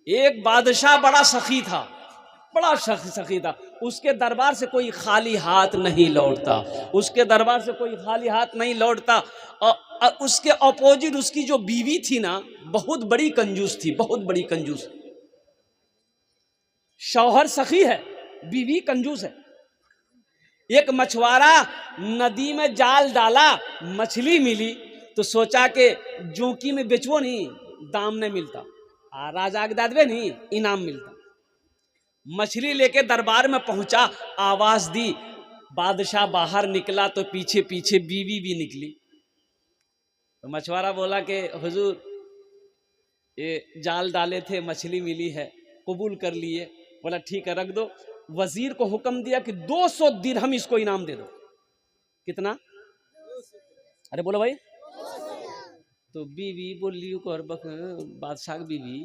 एक बादशाह बड़ा सखी था, बड़ा सखी था। उसके दरबार से कोई खाली हाथ नहीं लौटता, उसके दरबार से कोई खाली हाथ नहीं लौटता। और उसके अपोजिट उसकी जो बीवी थी ना, बहुत बड़ी कंजूस थी, बहुत बड़ी कंजूस। शौहर सखी है, बीवी कंजूस है। एक मछुआरा नदी में जाल डाला, मछली मिली तो सोचा कि जोंकी में बेचवो नहीं, दाम नहीं मिलता, राजा के दादवे नहीं, इनाम मिलता। मछली लेके दरबार में पहुंचा, आवाज दी, बादशाह बाहर निकला तो पीछे पीछे बीवी भी निकली। तो मछुआरा बोला कि हुजूर ये जाल डाले थे, मछली मिली है, कबूल कर लिए। बोला ठीक है रख दो। वजीर को हुक्म दिया कि 200 दिरहम इसको इनाम दे दो। कितना? अरे बोलो भाई। तो बीवी बोली बादशाह की बीवी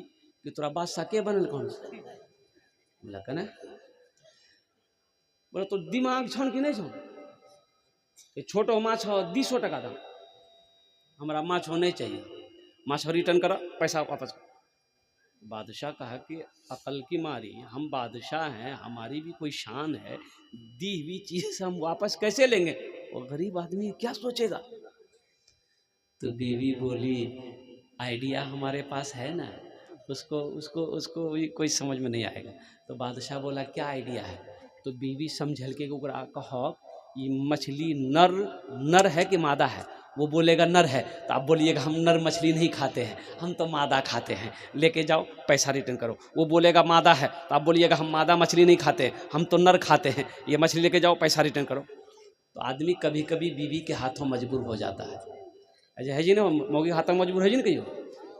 कि तोरा बादशाह के बनल कौन से? बोला कने। बोला तो दिमाग छन कि नहीं छन? छोटो माछ 200 टका दाम, हमारा माछ नहीं चाहिए, माछ रिटर्न करो, पैसा वापस करो। बादशाह कहा कि अकल की मारी, हम बादशाह हैं, हमारी भी कोई शान है, दी हुई चीज हम वापस कैसे लेंगे? वो गरीब आदमी क्या सोचेगा? तो बीवी बोली आइडिया हमारे पास है ना, उसको उसको उसको भी कोई समझ में नहीं आएगा। तो बादशाह बोला क्या आइडिया है? तो बीवी समझल के ओकरा कहो ये मछली नर है कि मादा है? वो बोलेगा नर है, तो आप बोलिएगा हम नर मछली नहीं खाते हैं, हम तो मादा खाते हैं, लेके जाओ पैसा रिटर्न करो। वो बोलेगा मादा है, तो आप बोलिएगा हम मादा मछली नहीं खाते, हम तो नर खाते हैं, ये मछली लेके जाओ पैसा रिटर्न करो। तो आदमी कभी कभी बीवी के हाथों मजबूर हो जाता है। अजय है जी ना, मौगी हाथों मजबूर है जी ना, कहियो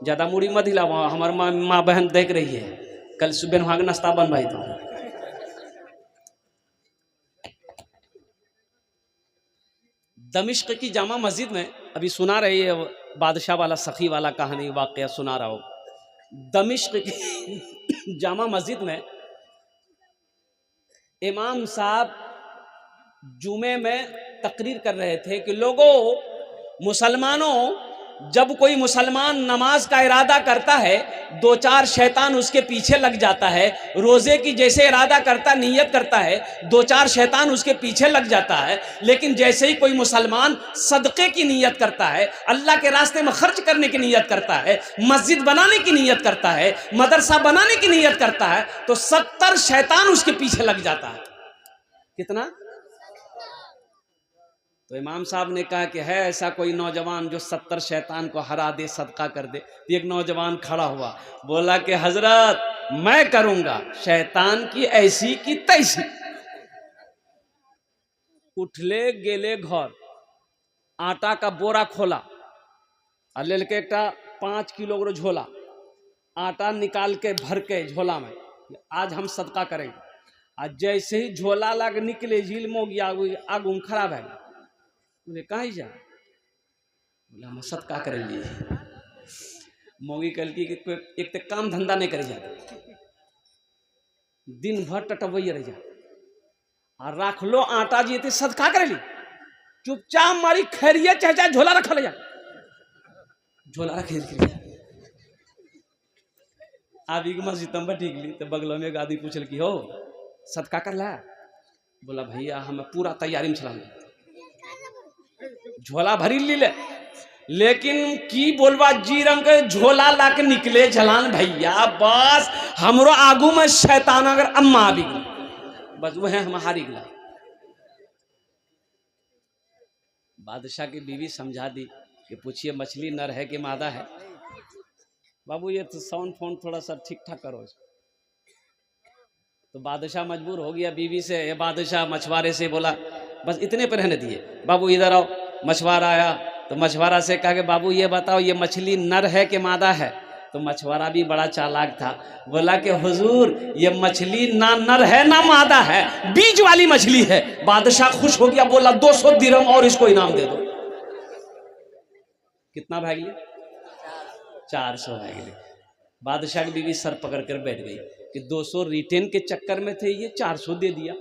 ज़्यादा मूड़ी मत हिलाओ, हमारे माँ बहन देख रही है, कल सुबह वहाँ नाश्ता बनवाई तो। दमिश्क की जामा मस्जिद में अभी सुना रही है बादशाह वाला सखी वाला कहानी वाकया सुना रहा हो। दमिश्क की जामा मस्जिद में इमाम साहब जुमे में तकरीर कर रहे थे कि लोगों, मुसलमानों, जब कोई मुसलमान नमाज का इरादा करता है, 2-4 शैतान उसके पीछे लग जाता है। रोजे की जैसे इरादा करता, नियत करता है, 2-4 शैतान उसके पीछे लग जाता है। लेकिन जैसे ही कोई मुसलमान सदक़े की नियत करता है, अल्लाह के रास्ते में खर्च करने की नियत करता है, मस्जिद बनाने की नियत करता है, मदरसा बनाने की नियत करता है, तो 70 शैतान उसके पीछे लग जाता है। कितना? तो इमाम साहब ने कहा कि है ऐसा कोई नौजवान जो 70 शैतान को हरा दे, सदका कर दे? एक नौजवान खड़ा हुआ, बोला कि हजरत मैं करूंगा शैतान की ऐसी की तैसी। उठले गेले घर, आटा का बोरा खोला और ले के एक 5 किलो झोला आटा निकाल के भर के झोला में, आज हम सदका करेंगे। आज जैसे ही झोला लग निकले, झील में गया, आगू खराब है। बोले कहीं जा? बोले हम सदका करेंगे। मोगी कल की एक तो काम धंधा नहीं करे जाता, दिन भर टटवैया रह जा, और रख लो आटा जी थे सदका करे ली, चुपचाप मारी खैरिया चाहे झोला रख ले जा, झोला रख आप एक मस्जिद में ठीक ली। तो बगलों में एक आदमी पूछल कि हो सदका कर ला? बोला भैया हमें पूरा तैयारी में चला, झोला भरी ले, लेकिन की बोलवा जी रंग के झोला ला के निकले जलान भैया, बस हमरो आगू में शैतान अगर अम्मा भी गई, बस वो है हम हारी गला। बादशाह की बीवी समझा दी कि पूछिए मछली नर है कि मादा है? बाबू ये तो साउंड फोन थोड़ा सा ठीक ठाक करो। तो बादशाह मजबूर हो गया बीवी से, ये बादशाह मछुआरे से बोला बस इतने पर रहने दिए, बाबू इधर आओ। मछुआरा आया तो मछुआरा से कहा कि बाबू ये बताओ ये मछली नर है कि मादा है? तो मछुआरा भी बड़ा चालाक था, बोला कि हुजूर ये मछली ना नर है ना मादा है, बीज वाली मछली है। बादशाह खुश हो गया, बोला 200 दिरहम और इसको इनाम दे दो। कितना भाग लिया? 400 भाग लिया। बादशाह की बीवी सर पकड़ कर बैठ गई। कि 200 रिटेन के चक्कर में थे, ये 400 दे दिया।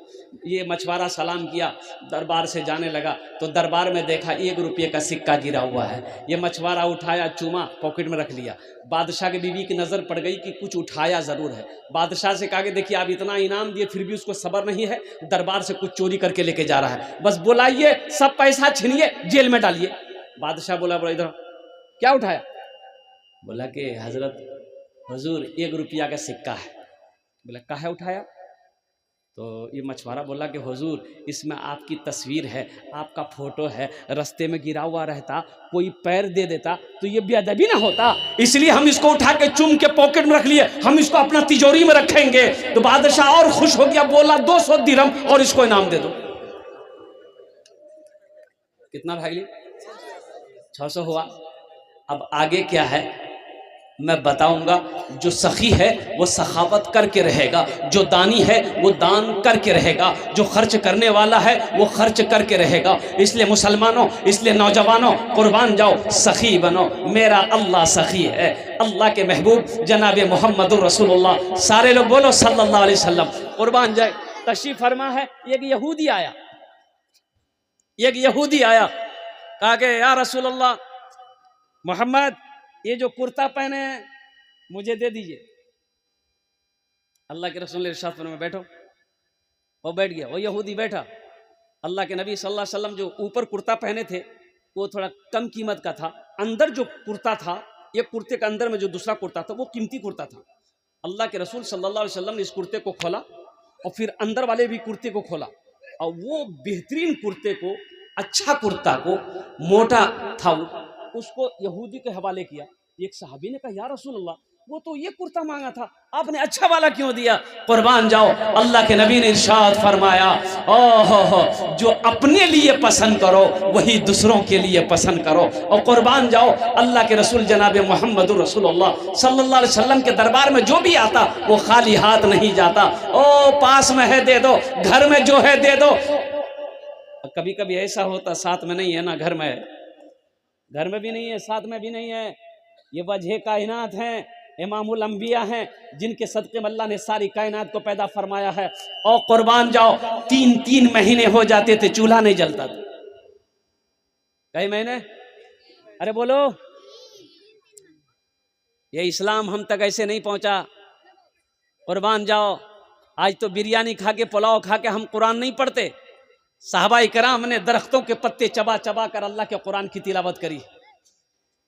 ये मछुआरा सलाम किया, दरबार से जाने लगा तो दरबार में देखा 1 रुपये का सिक्का गिरा हुआ है। ये मछुआरा उठाया, चूमा, पॉकेट में रख लिया। बादशाह की बीवी की नज़र पड़ गई कि कुछ उठाया ज़रूर है। बादशाह से कहा कि देखिए आप इतना इनाम दिए फिर भी उसको सब्र नहीं है, दरबार से कुछ चोरी करके लेके जा रहा है, बस बुलाइए, सब पैसा छीनिए, जेल में डालिए। बादशाह बोला इधर क्या उठाया? बोला कि हजरत हुजूर 1 रुपया का सिक्का है। बोला काहे उठाया? तो ये मछुआरा बोला कि हुजूर इसमें आपकी तस्वीर है, आपका फोटो है, रास्ते में गिरा हुआ रहता, कोई पैर दे देता तो ये बेअदबी ना होता, इसलिए हम इसको उठा के चुम के पॉकेट में रख लिए, हम इसको अपना तिजोरी में रखेंगे। तो बादशाह और खुश हो गया, बोला 200 दिरहम और इसको इनाम दे दो। कितना भाई? 600 हुआ। अब आगे क्या है मैं बताऊंगा। जो सखी है वो सखावत करके रहेगा, जो दानी है वो दान करके रहेगा, जो खर्च करने वाला है वो खर्च करके रहेगा। इसलिए मुसलमानों, इसलिए नौजवानों, कुर्बान जाओ, सखी बनो। मेरा अल्लाह सखी है, अल्लाह के महबूब जनाब मोहम्मद रसूलुल्लाह, सारे लोग बोलो सल्लल्लाहु अलैहि वसल्लम। कुर्बान जाए। तशरीफ फरमा है, एक यहूदी आया, कहा कि या रसूलल्लाह मोहम्मद, ये जो कुर्ता पहने हैं मुझे दे दीजिए। अल्लाह के रसूल ने इरशाद फरमाया बैठो। वो बैठ गया, वो यहूदी बैठा। अल्लाह के नबी सल्लल्लाहु अलैहि वसल्लम जो ऊपर कुर्ता पहने थे वो थोड़ा कम कीमत का था, अंदर जो कुर्ता था, ये कुर्ते के अंदर में जो दूसरा कुर्ता था वो कीमती कुर्ता था। अल्लाह के रसूल सल्लल्लाहु अलैहि वसल्लम ने इस कुर्ते को खोला और फिर अंदर वाले भी कुर्ते को खोला, और वो बेहतरीन कुर्ते को, अच्छा कुर्ता को, मोटा था, उसको यहूदी के हवाले किया। एक सहाबी ने कहा या रसूल अल्लाह, वो तो ये कुर्ता मांगा था, आपने अच्छा वाला क्यों दिया? कुर्बान जाओ, अल्लाह के नबी ने इरशाद फरमाया, ओहो, जो अपने लिए पसंद करो वही दूसरों के लिए पसंद करो। और कुर्बान जाओ, अल्लाह के रसूल जनाब मोहम्मद रसूलुल्लाह सल्लल्लाहु अलैहि वसल्लम के दरबार में जो भी आता वो खाली हाथ नहीं जाता। ओ पास में है दे दो, घर में जो है दे दो। कभी कभी ऐसा होता साथ में नहीं है ना, घर में भी नहीं है, साथ में भी नहीं है। ये वजह कायनात हैं, इमामुल अंबिया हैं, जिनके सदक़े में अल्लाह ने सारी कायनात को पैदा फरमाया है। और कुर्बान जाओ, 3-3 महीने हो जाते थे चूल्हा नहीं जलता था। कई महीने? अरे बोलो, ये इस्लाम हम तक ऐसे नहीं पहुंचा। कुर्बान जाओ, आज तो बिरयानी खा के, पुलाव खा के हम कुरान नहीं पढ़ते। साहबा इकराम ने दरख्तों के पत्ते चबा चबा कर अल्लाह के कुरान की तिलावत करी।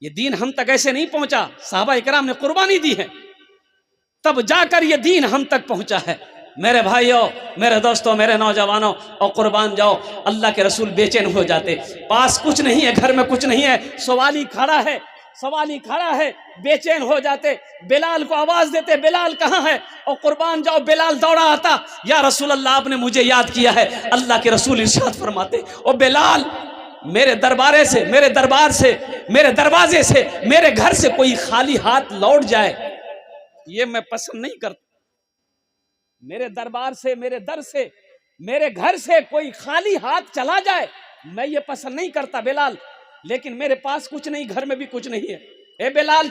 ये दीन हम तक ऐसे नहीं पहुंचा, साहबा इकराम ने कुर्बानी दी है, तब जाकर ये दीन हम तक पहुंचा है। मेरे भाइयों, मेरे दोस्तों, मेरे नौजवानों, और कुर्बान जाओ, अल्लाह के रसूल बेचैन हो जाते। पास कुछ नहीं है, घर में कुछ नहीं है, सवाली खड़ा है, बेचैन हो जाते। बिलाल को आवाज देते, बिलाल कहाँ है? और कुर्बान जाओ, बिलाल दौड़ा आता, या रसूल अल्लाह आपने मुझे याद किया है। अल्लाह के रसूल इरशाद फरमाते, ओ बिलाल, मेरे दरबार से, मेरे दरवाजे से, मेरे घर से कोई खाली हाथ लौट जाए ये मैं पसंद नहीं करता। मेरे दरबार से, मेरे दर से, मेरे घर से कोई खाली हाथ चला जाए मैं ये पसंद नहीं करता बिलाल। लेकिन मेरे पास कुछ नहीं, घर में भी कुछ नहीं है। ए बिलाल,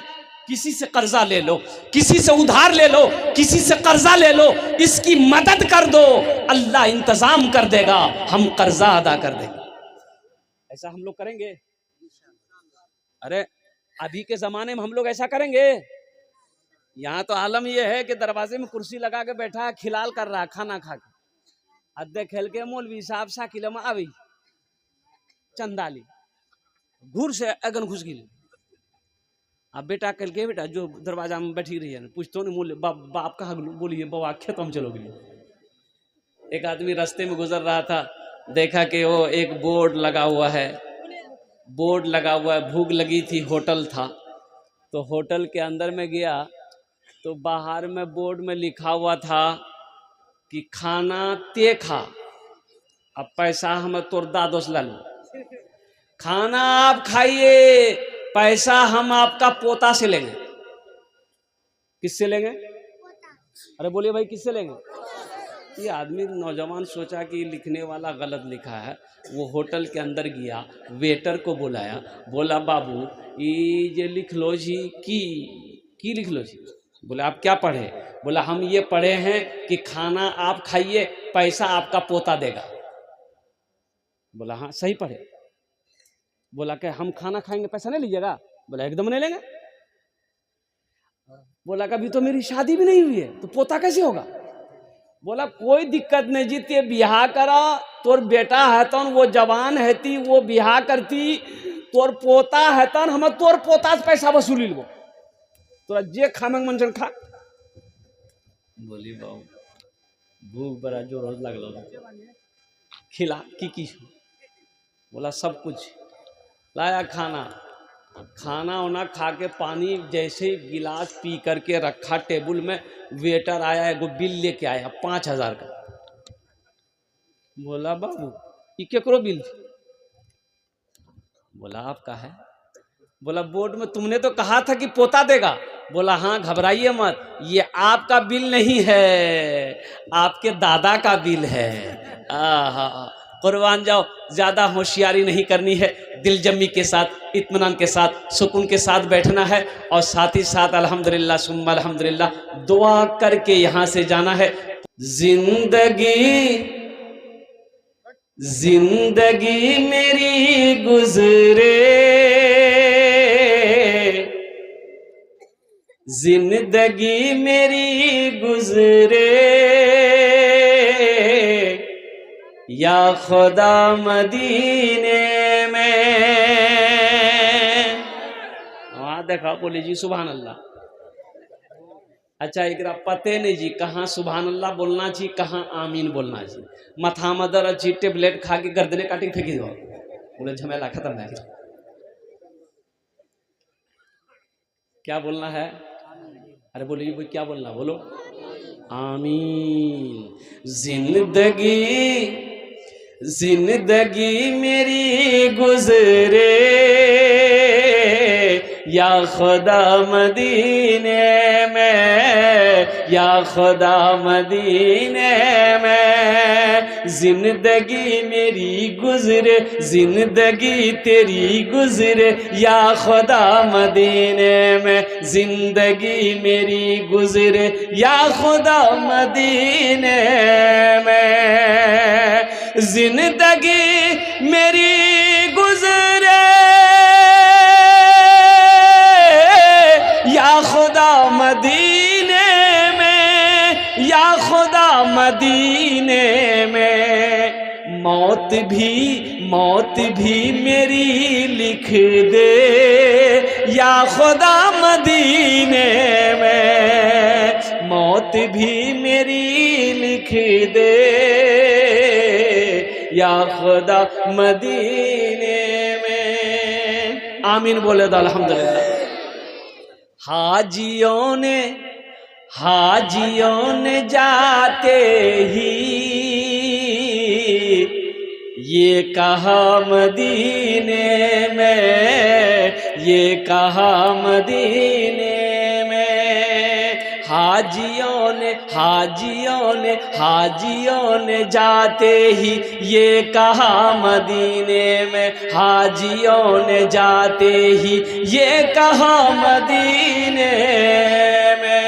किसी से कर्जा ले लो, किसी से उधार ले लो, किसी से कर्जा ले लो, इसकी मदद कर दो, अल्लाह इंतजाम कर देगा, हम कर्जा अदा कर देंगे। ऐसा हम लोग करेंगे? अरे अभी के जमाने में हम लोग ऐसा करेंगे? यहाँ तो आलम यह है कि दरवाजे में कुर्सी लगा के बैठा है, खिलाल कर रहा, खाना खा के, अद्दे खेल के मौलवी साहब साकिल में आवी चंदाली घूर से अगन घुस गई। अब बेटा कल के बेटा जो दरवाजा में बैठी रही है, पूछतो नहीं मूल्य बाप कहा बोलिए, बाबा खेत हम चलोगे। एक आदमी रास्ते में गुजर रहा था, देखा कि वो एक बोर्ड लगा हुआ है, भूख लगी थी, होटल था, तो होटल के अंदर में गया तो बाहर में बोर्ड में लिखा हुआ था कि खाना ते खा, अब पैसा हमें तोड़ दादोस ला लो, खाना आप खाइए, पैसा हम आपका पोता से लेंगे। किससे लेंगे? अरे बोलिए भाई, किससे लेंगे? ये आदमी नौजवान सोचा कि लिखने वाला गलत लिखा है। वो होटल के अंदर गया, वेटर को बुलाया, बोला बाबू ये लिख लो जी, की लिख लो जी। बोले आप क्या पढ़े? बोला हम ये पढ़े हैं कि खाना आप खाइए, पैसा आपका पोता देगा। बोला हाँ सही पढ़े। बोला कि हम खाना खाएंगे पैसा नहीं लीजिएगा? बोला एकदम नहीं लेंगे। बोला कि अभी तो मेरी शादी भी नहीं हुई है तो पोता कैसे होगा? बोला कोई दिक्कत नहीं जी, ते बिहार करा, तोर बेटा है तन वो जवान है ती वो बिहार करती, तोर पोता है तन हम तोर पोता से पैसा वसूली लो, तोरा जे खामे मन खा। बोली बाबू भूख बड़ा जोर लगल, खिला की बोला सब कुछ लाया खाना, खाना वाना खा के पानी जैसे ही गिलास पी करके रखा टेबल में, वेटर आया एगो बिल लेके आया 5,000 का। बोला बाबू ये केकरो बिल थी? बोला आपका है। बोला बोर्ड में तुमने तो कहा था कि पोता देगा। बोला हाँ घबराइए मत, ये आपका बिल नहीं है, आपके दादा का बिल है। कुर्बान जाओ, ज्यादा होशियारी नहीं करनी है, दिलजमी के साथ इत्मीनान के साथ सुकून के साथ बैठना है और साथ ही साथ अल्हम्दुलिल्लाह सुम्मा अल्हम्दुलिल्लाह दुआ करके यहाँ से जाना है। जिंदगी मेरी गुजरे, जिंदगी मेरी गुजरे, या खुदा मदीने में। वहाँ देखा बोली जी सुभान अल्लाह। अच्छा एक पते नहीं जी कहाँ सुभान अल्लाह बोलना चाहिए कहाँ आमीन बोलना चाहिए। मथा मदर अच्छी टेबलेट खा के गर्दने काटे फेंकी दो, बोले झमेला खत्म है। क्या बोलना है? अरे बोलिए भाई क्या बोलना, बोलो आमीन। जिंदगी मेरी गुजरे, या खुदा मदीने में, या खुदा मदीने में। जिंदगी मेरी गुजरे, जिंदगी तेरी गुजरे, या खुदा मदीने में। जिंदगी मेरी गुजरे, या खुदा मदीने में। जिंदगी मेरी गुजरे, या खुदा मदीने में, या खुदा मदीने में। मौत भी मेरी लिख दे, या खुदा मदीने में। मौत भी मेरी लिख दे, या खुदा मदीने में। आमीन बोले तो अल्हम्दुलिल्लाह। हाजियों ने जाते ही ये कहा मदीने में, ये कहा मदीने में। हाजियों ने जाते ही ये कहा मदीने में। हाजियों ने जाते ही ये कहा मदीने में।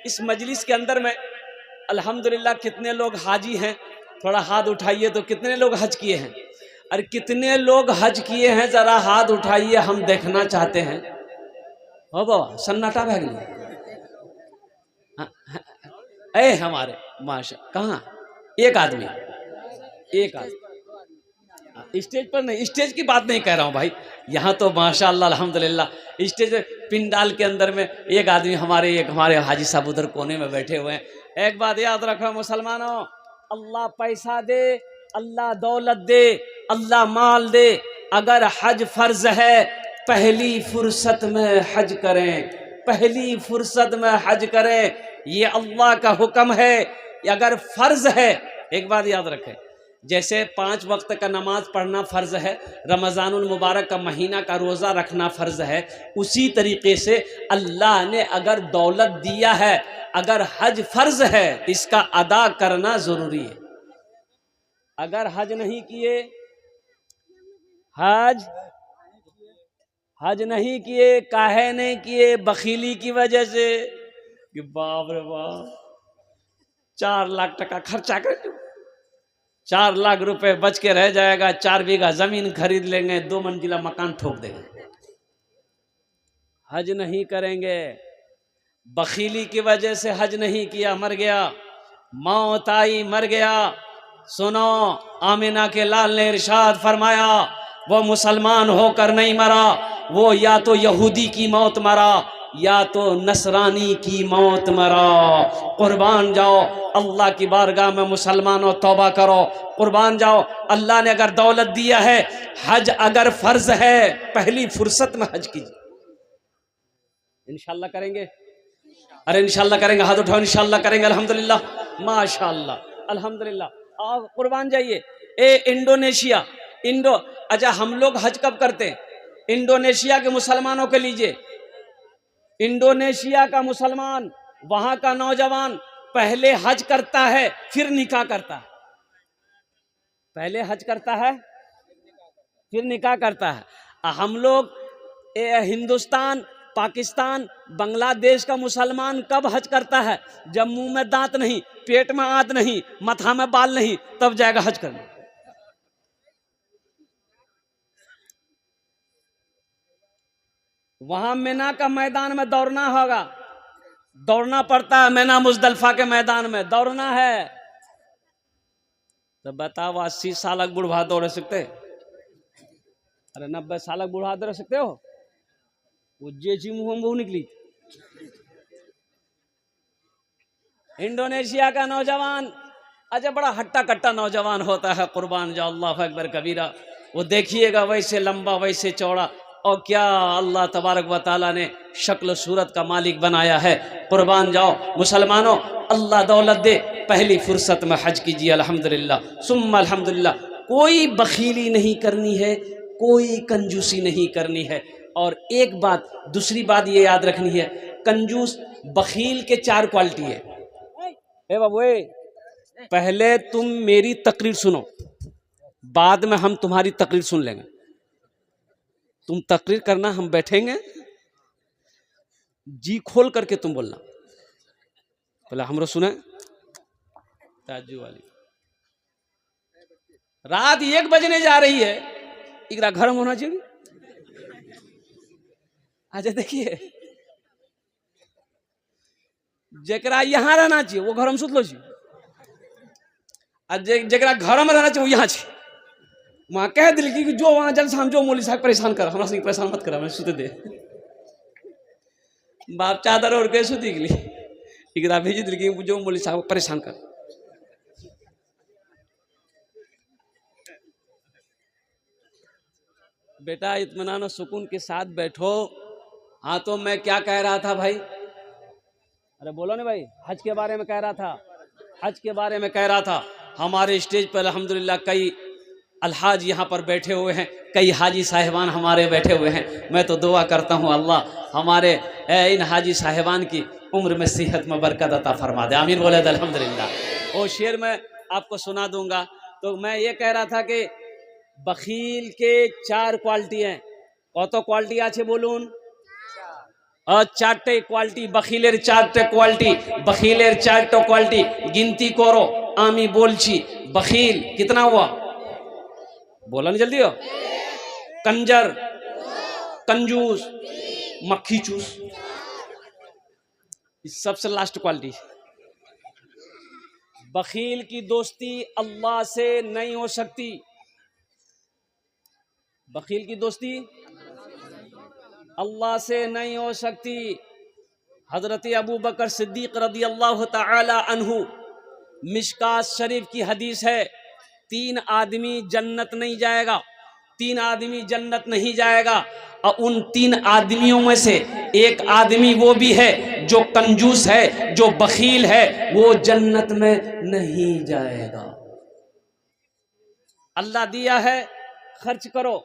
इस मजलिस के अंदर में अल्हम्दुलिल्लाह कितने लोग हाजी हैं? थोड़ा हाथ उठाइए तो कितने लोग हज किए हैं? और कितने लोग हज किए हैं जरा हाथ उठाइए, हम देखना चाहते हैं। हो बाबा सन्नाटा भाग गया। ए हमारे माशा कहाँ? एक आदमी स्टेज पर नहीं, स्टेज की बात नहीं कह रहा हूँ भाई, यहाँ तो माशाअल्लाह अल्हम्दुलिल्लाह स्टेज पिंडाल के अंदर में एक आदमी हमारे हाजी साहब उधर कोने में बैठे हुए हैं। एक बात याद रखो मुसलमानों, अल्लाह पैसा दे, अल्लाह दौलत दे, अल्लाह माल दे, अगर हज फर्ज है पहली फुर्सत में हज करें, पहली फुर्सत में हज करें, ये अल्लाह का हुक्म है। अगर फर्ज है, एक बात याद रखें, जैसे 5 वक्त का नमाज पढ़ना फ़र्ज है, रमज़ानुल मुबारक का महीना का रोज़ा रखना फ़र्ज है, उसी तरीके से अल्लाह ने अगर दौलत दिया है, अगर हज फ़र्ज है इसका अदा करना ज़रूरी है। अगर हज नहीं किए, हज नहीं किए, काहे नहीं किए? बखीली की वजह से, कि बाप रे बाप 4 लाख टका खर्चा कर, 4 लाख रुपए बच के रह जाएगा, 4 बीघा जमीन खरीद लेंगे, 2 मंजिला मकान ठोक देंगे, हज नहीं करेंगे। बखीली की वजह से हज नहीं किया, मर गया, मौत आई, मर गया। सुनो, आमिना के लाल ने इरशाद फरमाया, वो मुसलमान होकर नहीं मरा, वो या तो यहूदी की मौत मरा या तो नसरानी की मौत मरा। कुर्बान जाओ अल्लाह की बारगाह में, मुसलमानों तौबा करो, कुर्बान जाओ। अल्लाह ने अगर दौलत दिया है, हज अगर फर्ज है, पहली फुर्सत में हज कीजिए। इंशाल्लाह करेंगे, अरे इंशाल्लाह करेंगे, हाथ उठाओ, इंशाल्लाह करेंगे, अल्हम्दुलिल्लाह, माशाल्लाह, अल्हम्दुलिल्लाह। और कुर्बान जाइए। इंडोनेशिया, अच्छा हम लोग हज कब करते हैं? इंडोनेशिया के मुसलमानों के लीजिए, इंडोनेशिया का मुसलमान, वहां का नौजवान पहले हज करता है फिर निकाह करता है, पहले हज करता है फिर निकाह करता है। हम लोग हिंदुस्तान, पाकिस्तान, बांग्लादेश का मुसलमान कब हज करता है? जब मुंह में दांत नहीं, पेट में आंत नहीं, माथा में बाल नहीं, तब जाएगा हज करने। वहां मिना का मैदान में दौड़ना होगा, दौड़ना पड़ता है, मिना मुजदलफा के मैदान में दौड़ना है। तो बताओ 80 साल बुढ़वा दौड़ सकते? अरे 90 साल बुढ़वा दौड़ सकते हो? वो जेची मुंह में निकली। इंडोनेशिया का नौजवान, अच्छा बड़ा हट्टा कट्टा नौजवान होता है, कुर्बान जाओ, अल्लाह अकबर कबीरा। वो देखिएगा वैसे लंबा वैसे चौड़ा, और क्या अल्लाह तबारक व तआला ने शक्ल सूरत का मालिक बनाया है। कुर्बान जाओ मुसलमानों, अल्लाह दौलत दे, पहली फुर्सत में हज कीजिए, अल्हम्दुलिल्लाह सुम्मा अल्हम्दुलिल्लाह। कोई बखीली नहीं करनी है, कोई कंजूसी नहीं करनी है। और एक बात, दूसरी बात ये याद रखनी है, कंजूस बखील के 4 क्वालिटी है। ए बाबू, पहले तुम मेरी तकरीर सुनो, बाद में हम तुम्हारी तकरीर सुन लेंगे। तुम तकरीर करना, हम बैठेंगे, जी खोल करके तुम बोलना। पहले हमरो सुने ताजू वाली। रात 1 बजने जा रही है, इकरा घर में होना चाहिए। अच्छा देखिए, जरा यहाँ रहना चाहिए वो घर में सुतलो चाहिए, जरा घर में रहना चाहिए वो यहाँ चाहिए। वहां कह दिल कि जो वहां जल हम जो मौली साहब परेशान कर, हमरा से परेशान मत करा, मैं सुते दे। बाप चादर ओढ़ के सुती गली, इकरा भेजी दिल कि जो मौली साहब परेशान कर। बेटा इत्मीनान और सुकून के साथ बैठो। हाँ तो मैं क्या कह रहा था भाई? अरे बोलो ना भाई, हज के बारे में कह रहा था, हज के बारे में कह रहा था। हमारे स्टेज पर अल्हम्दुलिल्लाह कई अलहाज यहाँ पर बैठे हुए हैं, कई हाजी साहिबान हमारे बैठे हुए हैं। मैं तो दुआ करता हूँ अल्लाह हमारे इन हाजी साहिबान की उम्र में सेहत में बरकत अता फरमा दे, आमीन बोले अल्हम्दुलिल्लाह। वो शेर मैं आपको सुना दूंगा। तो मैं ये कह रहा था कि बखील के 4 क्वालिटी हैं। कत क्वालिटी आछे बोलून? 4टे क्वालिटी, बखीलेर 4टे क्वालिटी, बखीलेर 4टा क्वालिटी गिनती करो, आमी बोलছি। बखील कितना हुआ? बोला नहीं जल्दी हो। कंजर, कंजूस, मक्खी चूस, सबसे लास्ट क्वालिटी। बखील की दोस्ती अल्लाह से नहीं हो सकती। बखील की दोस्ती अल्लाह से नहीं हो सकती। हजरत अबू बकर सिद्दीक रदी अल्लाह तआला अन्हु, मिशकात शरीफ की हदीस है, 3 आदमी जन्नत नहीं जाएगा, 3 आदमी जन्नत नहीं जाएगा। और उन 3 आदमियों में से एक आदमी वो भी है जो कंजूस है, जो बखील है, वो जन्नत में नहीं जाएगा। अल्लाह दिया है, खर्च करो,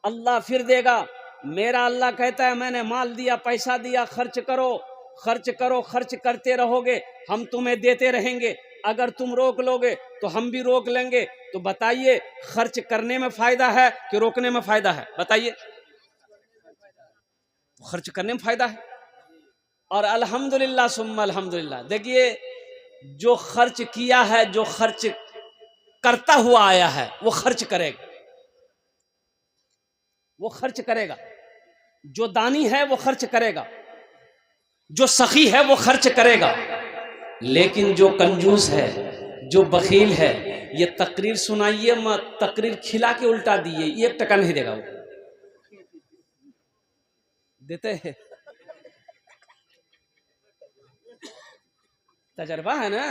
अल्लाह फिर देगा। मेरा अल्लाह कहता है मैंने माल दिया, पैसा दिया, खर्च करो, खर्च करो, खर्च करते रहोगे, हम तुम्हें देते रहेंगे। अगर तुम रोक लोगे तो हम भी रोक लेंगे। तो बताइए, खर्च करने में फायदा है कि रोकने में फायदा है? बताइए। खर्च करने में फायदा है। और अल्हम्दुलिल्लाह सुम्मा अल्हम्दुलिल्लाह। देखिए जो खर्च किया है, जो खर्च करता हुआ आया है, वो खर्च करेगा, वो खर्च करेगा। जो दानी है वो खर्च करेगा, जो सखी है वो खर्च करेगा। लेकिन जो कंजूस है, जो बखील है, ये तकरीर सुनाइए मत, तकरीर खिला के उल्टा दिए, 1 टका नहीं देगा वो। देते हैं, तजर्बा है ना।